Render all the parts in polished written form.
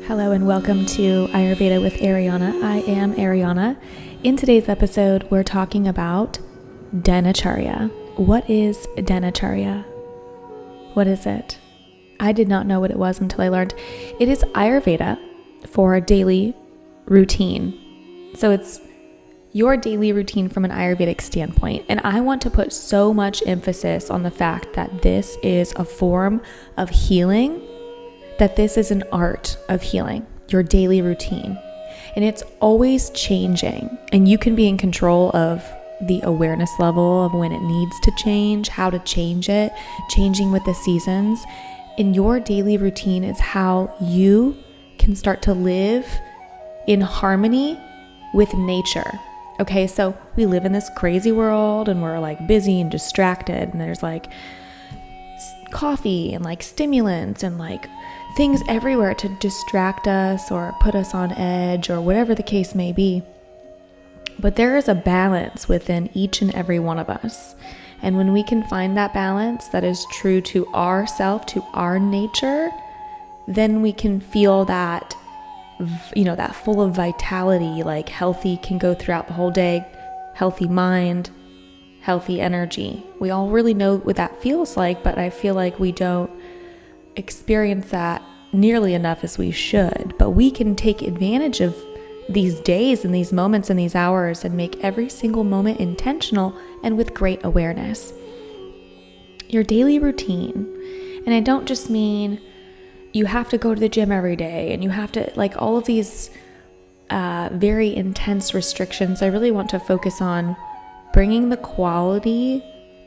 Hello and welcome to Ayurveda with Arianna. I am Arianna. In today's episode, we're talking about Dinacharya. What is Dinacharya? What is it? I did not know what it was until I learned. It is Ayurveda for a daily routine. So it's your daily routine from an Ayurvedic standpoint. And I want to put so much emphasis on the fact that this is a form of healing, that this is an art of healing, your daily routine. And it's always changing. And you can be in control of the awareness level of when it needs to change, how to change it, changing with the seasons. And your daily routine is how you can start to live in harmony with nature. Okay, so we live in this crazy world and we're like busy and distracted, and there's like coffee and like stimulants and like things everywhere to distract us or put us on edge or whatever the case may be. But there is a balance within each and every one of us. And when we can find that balance that is true to ourself, to our nature, then we can feel that, that full of vitality, like healthy can go throughout the whole day, healthy mind, healthy energy. We all really know what that feels like, but I feel like we don't experience that nearly enough as we should. But we can take advantage of these days and these moments and these hours and make every single moment intentional and with great awareness. Your daily routine, and I don't just mean you have to go to the gym every day and you have to like all of these very intense restrictions. I really want to focus on bringing the quality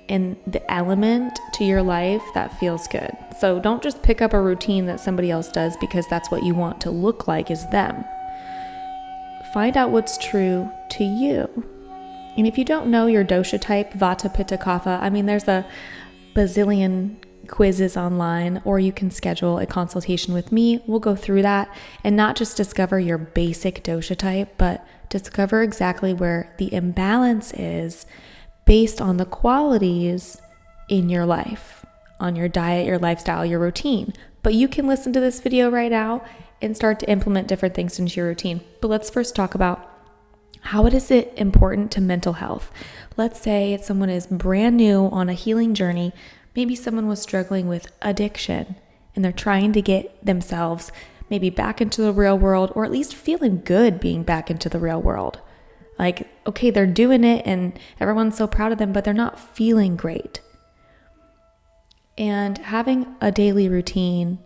and the element to your life that feels good. So don't just pick up a routine that somebody else does because that's what you want to look like is them. Find out what's true to you. And if you don't know your dosha type, Vata, Pitta, Kapha, there's a bazillion quizzes online, or you can schedule a consultation with me. We'll go through that and not just discover your basic dosha type, but discover exactly where the imbalance is based on the qualities in your life, on your diet, your lifestyle, your routine. But you can listen to this video right now and start to implement different things into your routine. But let's first talk about how is it important to mental health. Let's say someone is brand new on a healing journey. Maybe someone was struggling with addiction and they're trying to get themselves maybe back into the real world, or at least feeling good being back into the real world. Like, okay, they're doing it and everyone's so proud of them, but they're not feeling great. And having a daily routine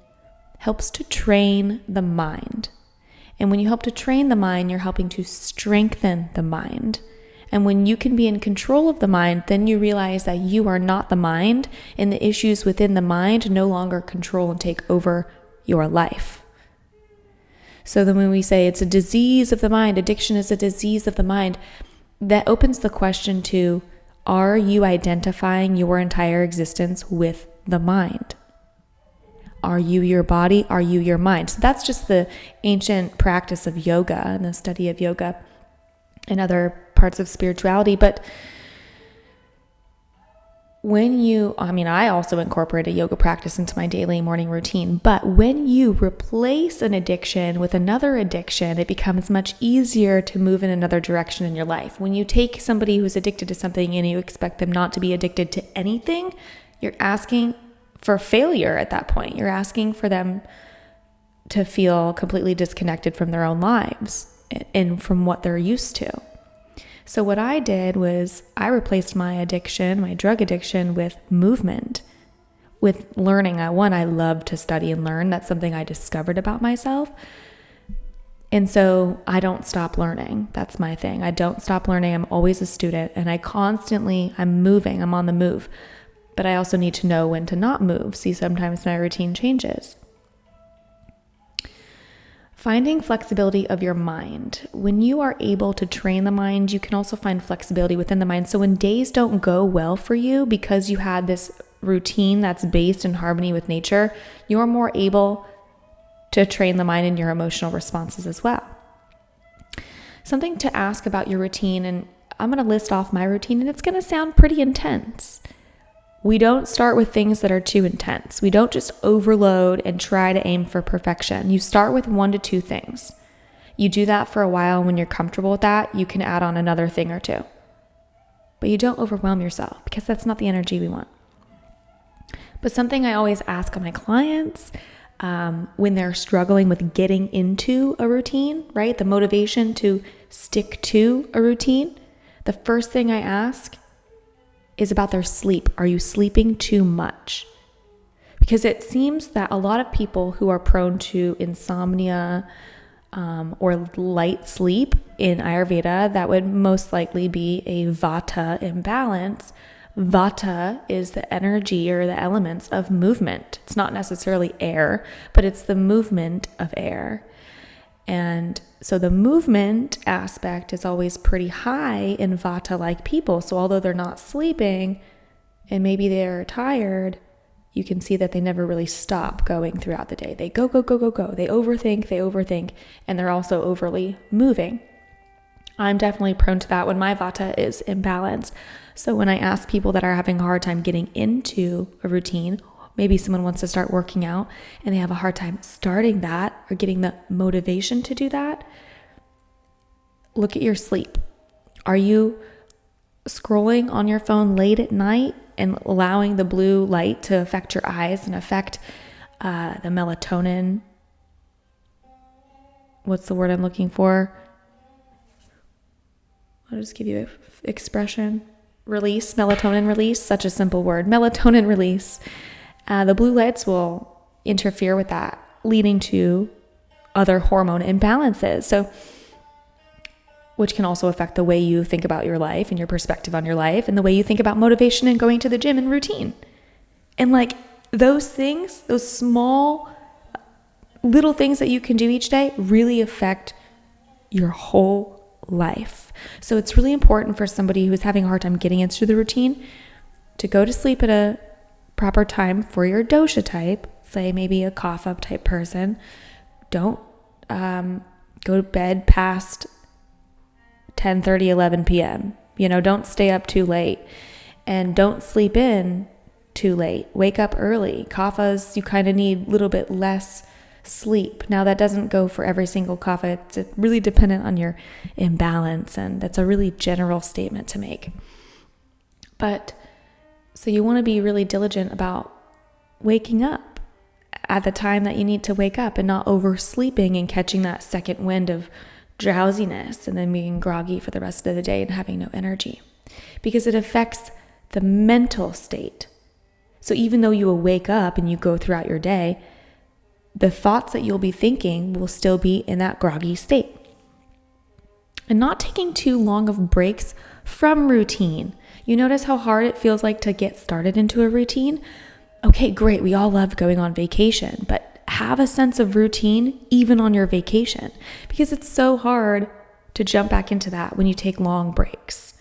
helps to train the mind. And when you help to train the mind, you're helping to strengthen the mind. And when you can be in control of the mind, then you realize that you are not the mind, and the issues within the mind no longer control and take over your life. So then when we say it's a disease of the mind, addiction is a disease of the mind, that opens the question to, are you identifying your entire existence with the mind? Are you your body? Are you your mind? So that's just the ancient practice of yoga and the study of yoga and other parts of spirituality. But I also incorporate a yoga practice into my daily morning routine. But when you replace an addiction with another addiction, it becomes much easier to move in another direction in your life. When you take somebody who's addicted to something and you expect them not to be addicted to anything, you're asking for failure at that point. You're asking for them to feel completely disconnected from their own lives and from what they're used to. So what I did was I replaced my drug addiction with movement, with learning. I love to study and learn. That's something I discovered about myself. And so I don't stop learning. That's my thing. I don't stop learning. I'm always a student, and I'm moving. I'm on the move. But I also need to know when to not move. See, sometimes my routine changes. Finding flexibility of your mind. When you are able to train the mind, you can also find flexibility within the mind. So when days don't go well for you because you had this routine that's based in harmony with nature, you're more able to train the mind in your emotional responses as well. Something to ask about your routine, and I'm going to list off my routine, and it's going to sound pretty intense. We don't start with things that are too intense. We don't just overload and try to aim for perfection. You start with 1 to 2 things. You do that for a while, and when you're comfortable with that, you can add on another thing or 2. But you don't overwhelm yourself, because that's not the energy we want. But something I always ask of my clients when they're struggling with getting into a routine, right? The motivation to stick to a routine. The first thing I ask is about their sleep. Are you sleeping too much? Because it seems that a lot of people who are prone to insomnia or light sleep in Ayurveda, that would most likely be a Vata imbalance. Vata is the energy or the elements of movement. It's not necessarily air, but it's the movement of air. And so the movement aspect is always pretty high in Vata-like people. So although they're not sleeping and maybe they're tired, you can see that they never really stop going throughout the day. They go, go, go, go, go. They overthink, and they're also overly moving. I'm definitely prone to that when my Vata is imbalanced. So when I ask people that are having a hard time getting into a routine, maybe someone wants to start working out and they have a hard time starting that or getting the motivation to do that, look at your sleep. Are you scrolling on your phone late at night and allowing the blue light to affect your eyes and affect the melatonin? What's the word I'm looking for? I'll just give you an expression. Release, melatonin release, such a simple word. Melatonin release. The blue lights will interfere with that, leading to other hormone imbalances. So, which can also affect the way you think about your life and your perspective on your life and the way you think about motivation and going to the gym and routine. And like those things, those small little things that you can do each day really affect your whole life. So it's really important for somebody who's having a hard time getting into the routine to go to sleep at a proper time for your dosha type, say maybe a kapha type person. Don't go to bed past 10:30, 11 p.m. Don't stay up too late, and don't sleep in too late. Wake up early. Kaphas, you kind of need a little bit less sleep. Now that doesn't go for every single kapha. It's really dependent on your imbalance, and that's a really general statement to make. But so you want to be really diligent about waking up at the time that you need to wake up and not oversleeping and catching that second wind of drowsiness and then being groggy for the rest of the day and having no energy, because it affects the mental state. So even though you will wake up and you go throughout your day, the thoughts that you'll be thinking will still be in that groggy state. And not taking too long of breaks from routine. You notice how hard it feels like to get started into a routine? Okay, great. We all love going on vacation, but have a sense of routine even on your vacation, because it's so hard to jump back into that when you take long breaks.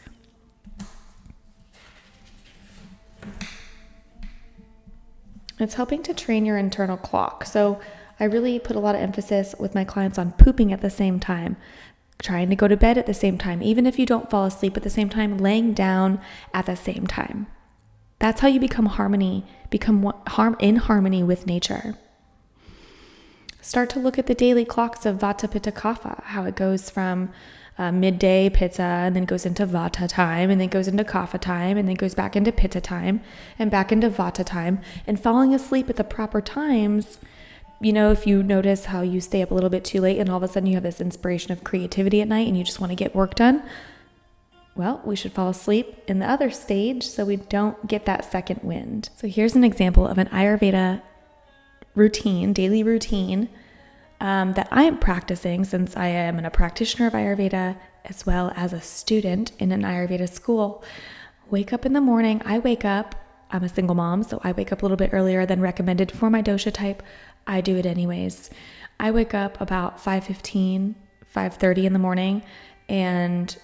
It's helping to train your internal clock. So I really put a lot of emphasis with my clients on pooping at the same time, trying to go to bed at the same time, even if you don't fall asleep at the same time, laying down at the same time. That's how you become in harmony with nature. Start to look at the daily clocks of Vata, Pitta, Kapha, how it goes from midday Pitta and then goes into Vata time and then goes into Kapha time and then goes back into Pitta time and back into Vata time, and falling asleep at the proper times. If you notice how you stay up a little bit too late and all of a sudden you have this inspiration of creativity at night and you just want to get work done, well, we should fall asleep in the other stage so we don't get that second wind. So here's an example of an Ayurveda routine, daily routine, that I am practicing, since I am a practitioner of Ayurveda as well as a student in an Ayurveda school. Wake up in the morning. I'm a single mom, so I wake up a little bit earlier than recommended for my dosha type. I do it anyways. I wake up about 5:15, 5:30 in the morning, and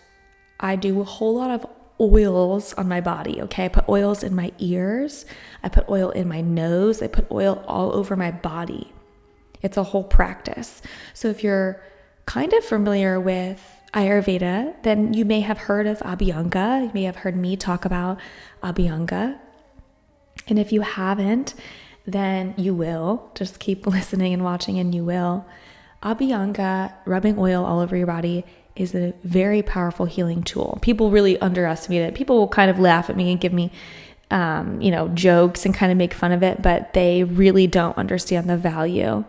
I do a whole lot of oils on my body, okay? I put oils in my ears. I put oil in my nose. I put oil all over my body. It's a whole practice. So if you're kind of familiar with Ayurveda, then you may have heard of Abhyanga. You may have heard me talk about Abhyanga. And if you haven't, then you will. Just keep listening and watching and you will. Abhyanga, rubbing oil all over your body, is a very powerful healing tool. People really underestimate it. People will kind of laugh at me and give me, jokes and kind of make fun of it, but they really don't understand the value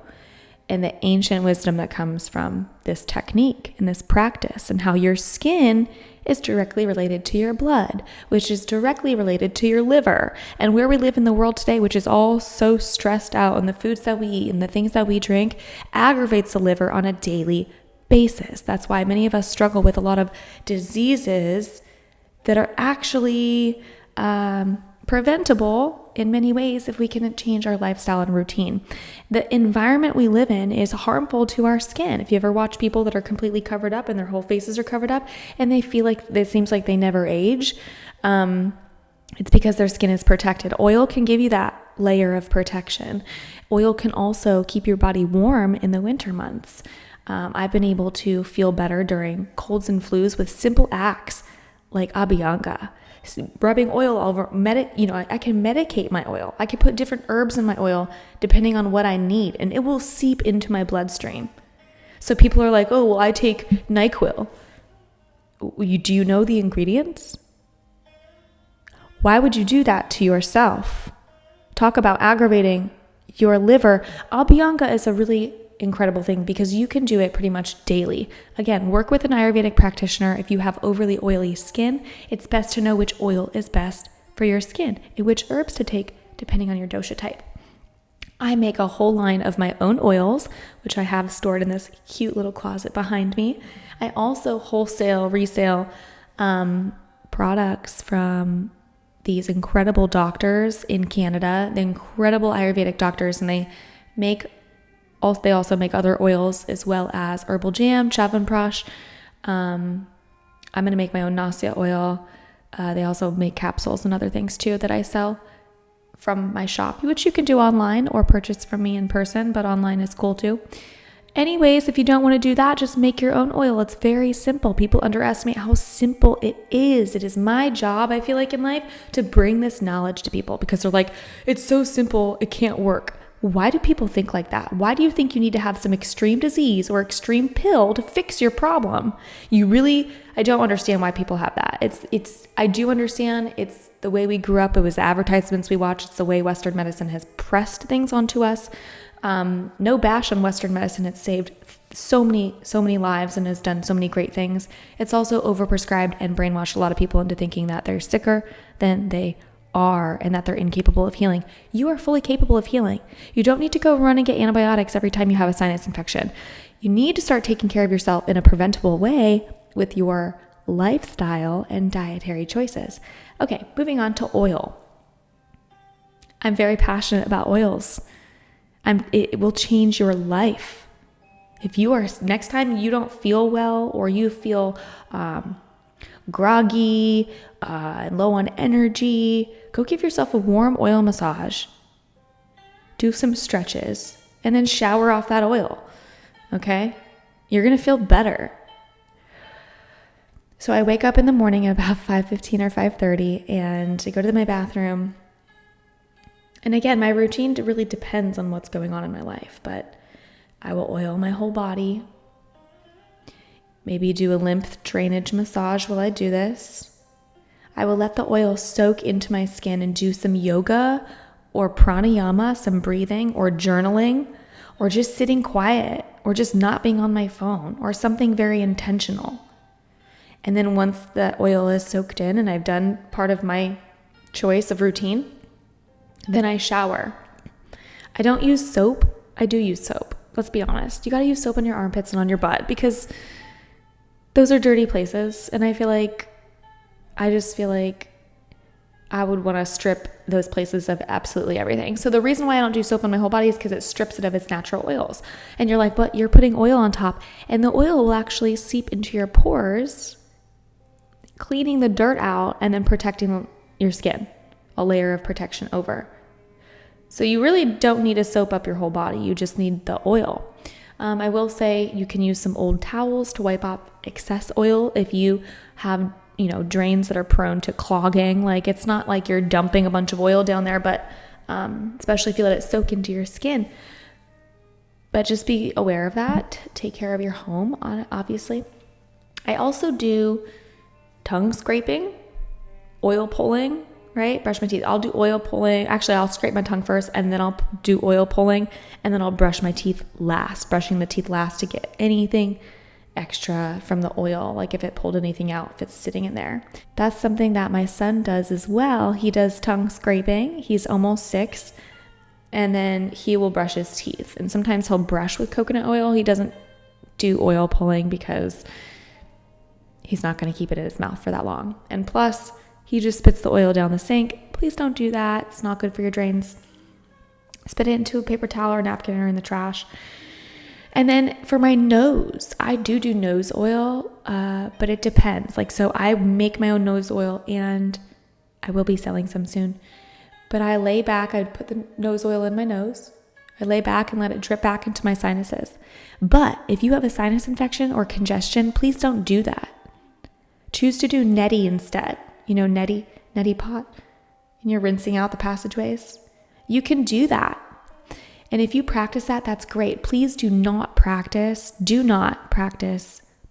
and the ancient wisdom that comes from this technique and this practice, and how your skin is directly related to your blood, which is directly related to your liver. And where we live in the world today, which is all so stressed out, and the foods that we eat and the things that we drink aggravates the liver on a daily basis. That's why many of us struggle with a lot of diseases that are actually preventable in many ways if we can change our lifestyle and routine. The environment we live in is harmful to our skin. If you ever watch people that are completely covered up and their whole faces are covered up and they feel like it seems like they never age, it's because their skin is protected. Oil can give you that layer of protection. Oil can also keep your body warm in the winter months. I've been able to feel better during colds and flus with simple acts like Abhyanga. Rubbing oil all over, I can medicate my oil. I can put different herbs in my oil depending on what I need, and it will seep into my bloodstream. So people are like, oh, well, I take NyQuil. Do you know the ingredients? Why would you do that to yourself? Talk about aggravating your liver. Abhyanga is a really incredible thing because you can do it pretty much daily. Again, work with an Ayurvedic practitioner. If you have overly oily skin, it's best to know which oil is best for your skin and which herbs to take depending on your dosha type. I make a whole line of my own oils, which I have stored in this cute little closet behind me. I also resale products from these incredible doctors in Canada, the incredible Ayurvedic doctors, and they also make other oils as well as herbal jam, Chyavanprash. I'm going to make my own Nasya oil. They also make capsules and other things too that I sell from my shop, which you can do online or purchase from me in person, but online is cool too. Anyways, if you don't want to do that, just make your own oil. It's very simple. People underestimate how simple it is. It is my job, I feel like, in life to bring this knowledge to people because they're like, it's so simple, it can't work. Why do people think like that? Why do you think you need to have some extreme disease or extreme pill to fix your problem? I don't understand why people have that. I do understand it's the way we grew up. It was advertisements we watched. It's the way Western medicine has pressed things onto us. No bash on Western medicine. It's saved so many lives and has done so many great things. It's also overprescribed and brainwashed a lot of people into thinking that they're sicker than they are and that they're incapable of healing. You are fully capable of healing. You don't need to go run and get antibiotics every time you have a sinus infection. You need to start taking care of yourself in a preventable way with your lifestyle and dietary choices. Okay, moving on to oil. I'm very passionate about oils. It will change your life. If next time you don't feel well or you feel groggy and low on energy, go give yourself a warm oil massage. Do some stretches and then shower off that oil. Okay? You're going to feel better. So I wake up in the morning at about 5:15 or 5:30 and I go to my bathroom. And again, my routine really depends on what's going on in my life, but I will oil my whole body. Maybe do a lymph drainage massage while I do this. I will let the oil soak into my skin and do some yoga or pranayama, some breathing or journaling, or just sitting quiet or just not being on my phone or something very intentional. And then once the oil is soaked in and I've done part of my choice of routine, then I shower. I don't use soap. I do use soap. Let's be honest. You got to use soap on your armpits and on your butt because those are dirty places. And I just feel like I would want to strip those places of absolutely everything. So the reason why I don't do soap on my whole body is because it strips it of its natural oils. And you're like, but you're putting oil on top and the oil will actually seep into your pores, cleaning the dirt out and then protecting your skin, a layer of protection over. So you really don't need to soap up your whole body. You just need the oil. I will say you can use some old towels to wipe off excess oil if you have drains that are prone to clogging. Like, it's not like you're dumping a bunch of oil down there, but especially if you let it soak into your skin. But just be aware of that. Take care of your home, obviously. I also do tongue scraping, oil pulling, right? Brush my teeth. I'll do oil pulling. Actually, I'll scrape my tongue first, and then I'll do oil pulling, and then I'll brush my teeth last, brushing the teeth last to get anything extra from the oil, like if it pulled anything out, if it's sitting in there. That's something that my son does as well. He does tongue scraping. He's almost 6, and then he will brush his teeth. And sometimes he'll brush with coconut oil. He doesn't do oil pulling because he's not going to keep it in his mouth for that long. And plus, he just spits the oil down the sink. Please don't do that. It's not good for your drains. Spit it into a paper towel or napkin or in the trash. And then for my nose, I do nose oil, but it depends. Like, so I make my own nose oil, and I will be selling some soon. But I lay back, I put the nose oil in my nose. I lay back and let it drip back into my sinuses. But if you have a sinus infection or congestion, please don't do that. Choose to do neti instead. Neti pot, and you're rinsing out the passageways. You can do that. And if you practice that, that's great. Please do not practice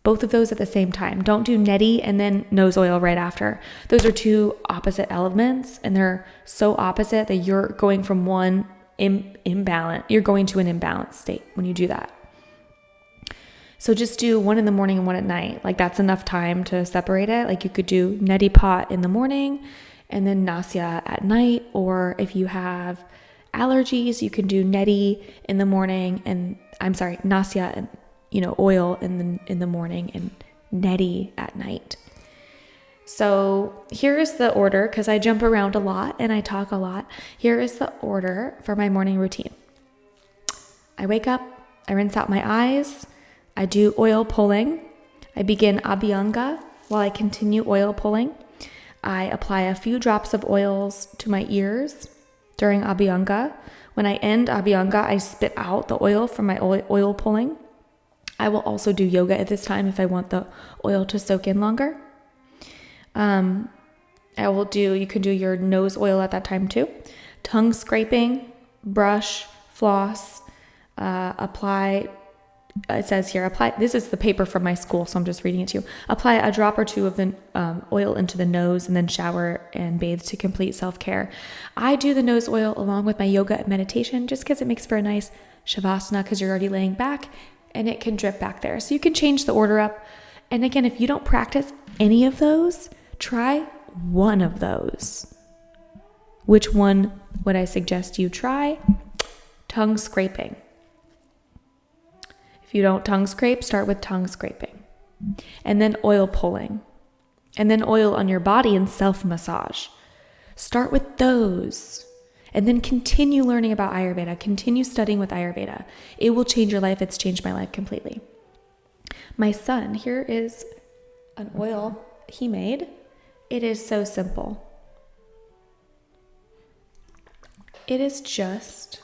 both of those at the same time. Don't do neti and then nose oil right after. Those are two opposite elements, and they're so opposite that you're going from one imbalance. You're going to an imbalanced state when you do that. So just do one in the morning and one at night. Like, that's enough time to separate it. Like, you could do neti pot in the morning and then nasya at night. Or if you have allergies, you can do neti in the morning nasya and oil in the morning and neti at night. So here is the order, because I jump around a lot and I talk a lot. Here is the order for my morning routine. I wake up, I rinse out my eyes, I do oil pulling. I begin Abhyanga while I continue oil pulling. I apply a few drops of oils to my ears during Abhyanga. When I end Abhyanga, I spit out the oil from my oil pulling. I will also do yoga at this time if I want the oil to soak in longer. You can do your nose oil at that time too. Tongue scraping, brush, floss, apply. It says here, this is the paper from my school, so I'm just reading it to you. Apply a drop or two of the oil into the nose and then shower and bathe to complete self-care. I do the nose oil along with my yoga and meditation just because it makes for a nice shavasana, because you're already laying back and it can drip back there. So you can change the order up. And again, if you don't practice any of those, try one of those. Which one would I suggest you try? Tongue scraping. If you don't tongue scrape, start with tongue scraping. And then oil pulling. And then oil on your body and self-massage. Start with those. And then continue learning about Ayurveda. Continue studying with Ayurveda. It will change your life. It's changed my life completely. My son, here is an oil he made. It is so simple. It is just,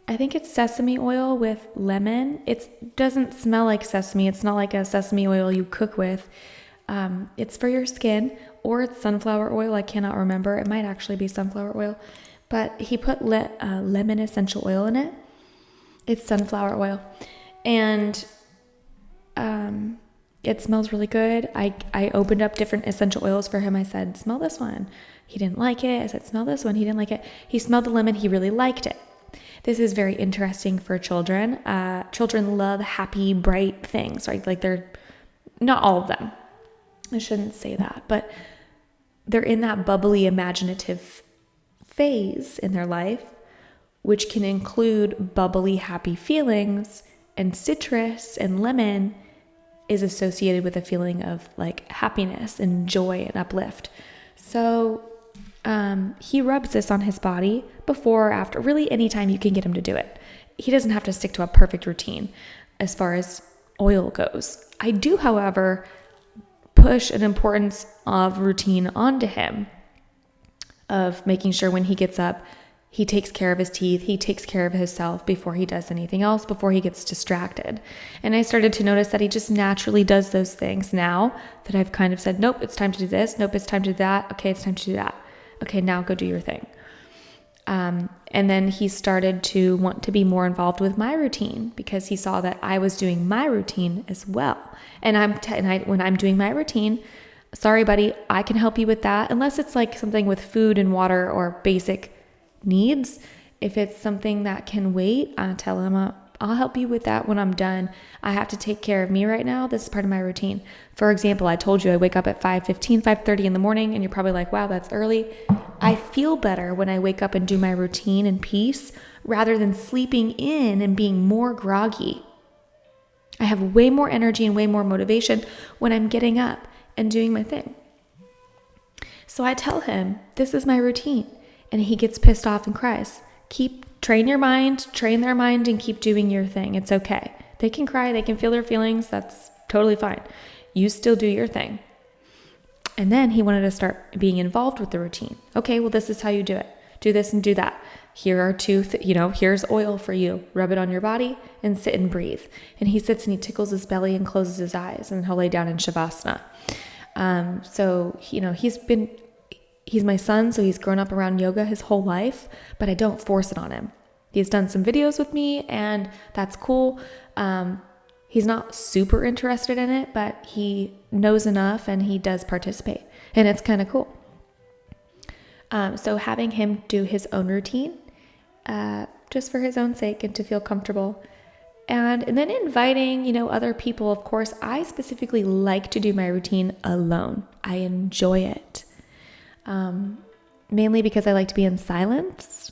I think it's sesame oil with lemon. It doesn't smell like sesame. It's not like a sesame oil you cook with. It's for your skin, or it's sunflower oil. I cannot remember. It might actually be sunflower oil, but he put lemon essential oil in it. It's sunflower oil, and it smells really good. I opened up different essential oils for him. I said, smell this one. He didn't like it. I said, smell this one. He didn't like it. He smelled the lemon. He really liked it. This is very interesting for children. Children love happy, bright things, right? Like, they're not all of them. I shouldn't say that, but they're in that bubbly, imaginative phase in their life, which can include bubbly, happy feelings, and citrus and lemon is associated with a feeling of like happiness and joy and uplift. So he rubs this on his body before or after, really anytime you can get him to do it. He doesn't have to stick to a perfect routine as far as oil goes. I do, however, push an importance of routine onto him, of making sure when he gets up, He takes care of his teeth. He takes care of himself before he does anything else, before he gets distracted. And I started to notice that he just naturally does those things now that I've kind of said, nope, it's time to do this. Nope, it's time to do that. Okay, it's time to do that. Okay, now go do your thing. And then he started to want to be more involved with my routine because he saw that I was doing my routine as well. And when I'm doing my routine, sorry, buddy, I can help you with that. Unless it's like something with food and water or basic needs. If it's something that can wait, I tell him, I'll help you with that when I'm done. I have to take care of me right now. This is part of my routine. For example, I told you I wake up at 5:15, 5:30 in the morning, and you're probably like, wow, that's early. I feel better when I wake up and do my routine in peace rather than sleeping in and being more groggy. I have way more energy and way more motivation when I'm getting up and doing my thing. So I tell him, this is my routine. And he gets pissed off and cries. Train their mind, and keep doing your thing. It's okay. They can cry, they can feel their feelings. That's totally fine. You still do your thing. And then he wanted to start being involved with the routine. Okay, well, this is how you do it. Do this and do that. Here are here's oil for you. Rub it on your body and sit and breathe. And he sits and he tickles his belly and closes his eyes and he'll lay down in Shavasana. He's my son, so he's grown up around yoga his whole life, but I don't force it on him. He's done some videos with me and that's cool. He's not super interested in it, but he knows enough and he does participate and it's kind of cool. So having him do his own routine, just for his own sake and to feel comfortable. And then inviting, other people. Of course, I specifically like to do my routine alone. I enjoy it. Mainly because I like to be in silence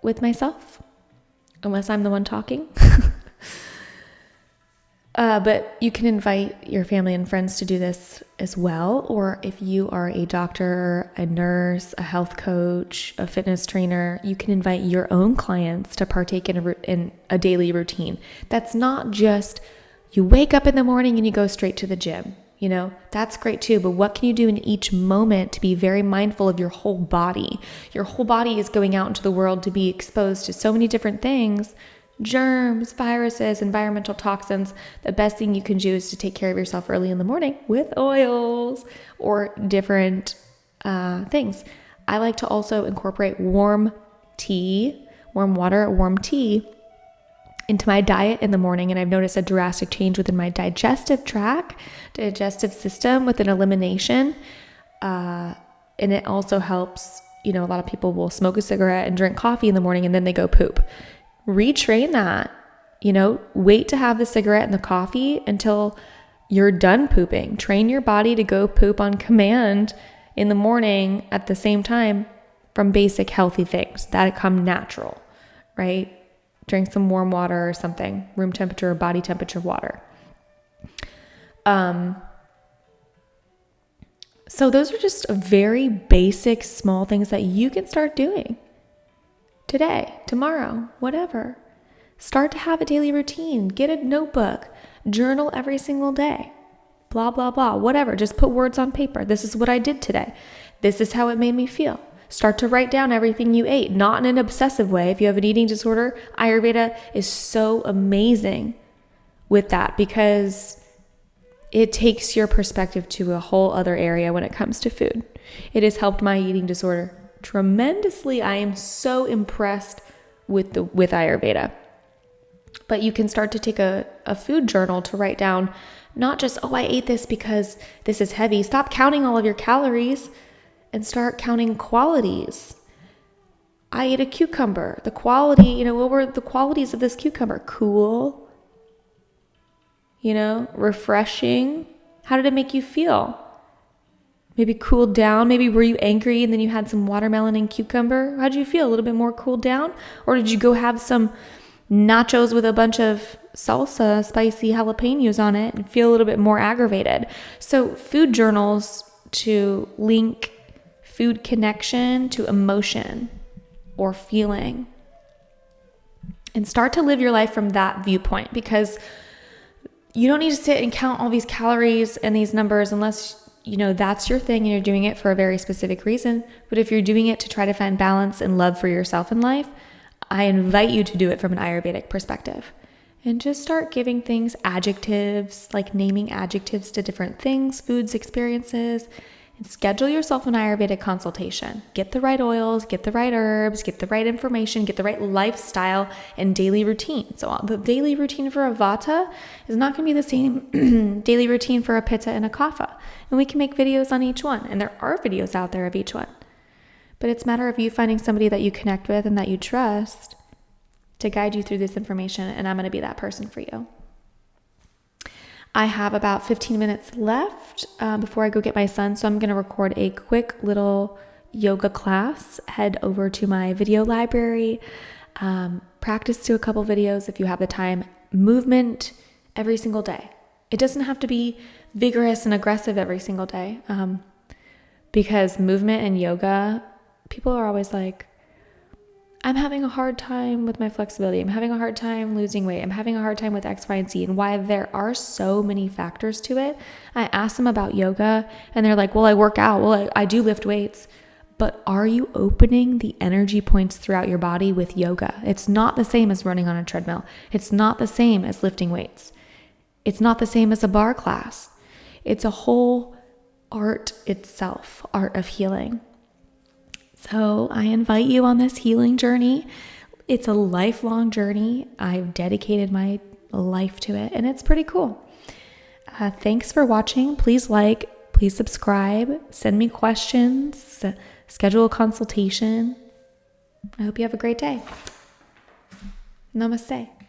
with myself, unless I'm the one talking. But you can invite your family and friends to do this as well. Or if you are a doctor, a nurse, a health coach, a fitness trainer, you can invite your own clients to partake in a daily routine. That's not just you wake up in the morning and you go straight to the gym. That's great too. But what can you do in each moment to be very mindful of your whole body? Your whole body is going out into the world to be exposed to so many different things, germs, viruses, environmental toxins. The best thing you can do is to take care of yourself early in the morning with oils or different things. I like to also incorporate warm water, warm tea into my diet in the morning, and I've noticed a drastic change within my digestive system with an elimination. And it also helps, a lot of people will smoke a cigarette and drink coffee in the morning and then they go poop. Retrain that, wait to have the cigarette and the coffee until you're done pooping. Train your body to go poop on command in the morning at the same time from basic healthy things that come natural, right? Drink some warm water or something, room temperature or body temperature water. So those are just very basic, small things that you can start doing today, tomorrow, whatever. Start to have a daily routine. Get a notebook. Journal every single day. Blah, blah, blah, whatever. Just put words on paper. This is what I did today. This is how it made me feel. Start to write down everything you ate, not in an obsessive way. If you have an eating disorder, Ayurveda is so amazing with that because it takes your perspective to a whole other area when it comes to food. It has helped my eating disorder tremendously. I am so impressed with Ayurveda. But you can start to take a food journal to write down not just, I ate this because this is heavy. Stop counting all of your calories and start counting qualities. I ate a cucumber. The quality, what were the qualities of this cucumber? Cool, refreshing. How did it make you feel? Maybe cooled down. Maybe were you angry and then you had some watermelon and cucumber? How did you feel? A little bit more cooled down? Or did you go have some nachos with a bunch of salsa, spicy jalapenos on it and feel a little bit more aggravated? So food journals to link food connection to emotion or feeling and start to live your life from that viewpoint, because you don't need to sit and count all these calories and these numbers unless that's your thing and you're doing it for a very specific reason. But if you're doing it to try to find balance and love for yourself in life, I invite you to do it from an Ayurvedic perspective. And just start giving things adjectives, like naming adjectives to different things, foods, experiences, and schedule yourself an Ayurvedic consultation. Get the right oils, get the right herbs, get the right information, get the right lifestyle and daily routine. So the daily routine for a Vata is not going to be the same daily routine for a Pitta and a Kapha. And we can make videos on each one. And there are videos out there of each one. But it's a matter of you finding somebody that you connect with and that you trust to guide you through this information. And I'm going to be that person for you. I have about 15 minutes left before I go get my son. So I'm going to record a quick little yoga class. Head over to my video library. Practice to a couple videos if you have the time. Movement every single day. It doesn't have to be vigorous and aggressive every single day. Because movement and yoga, people are always like, I'm having a hard time with my flexibility. I'm having a hard time losing weight. I'm having a hard time with X, Y, and Z. And why there are so many factors to it. I asked them about yoga and they're like, well, I work out. Well, I do lift weights. But are you opening the energy points throughout your body with yoga? It's not the same as running on a treadmill. It's not the same as lifting weights. It's not the same as a bar class. It's a whole art itself, art of healing. So I invite you on this healing journey. It's a lifelong journey. I've dedicated my life to it, and it's pretty cool. Thanks for watching. Please like, please subscribe, send me questions, schedule a consultation. I hope you have a great day. Namaste.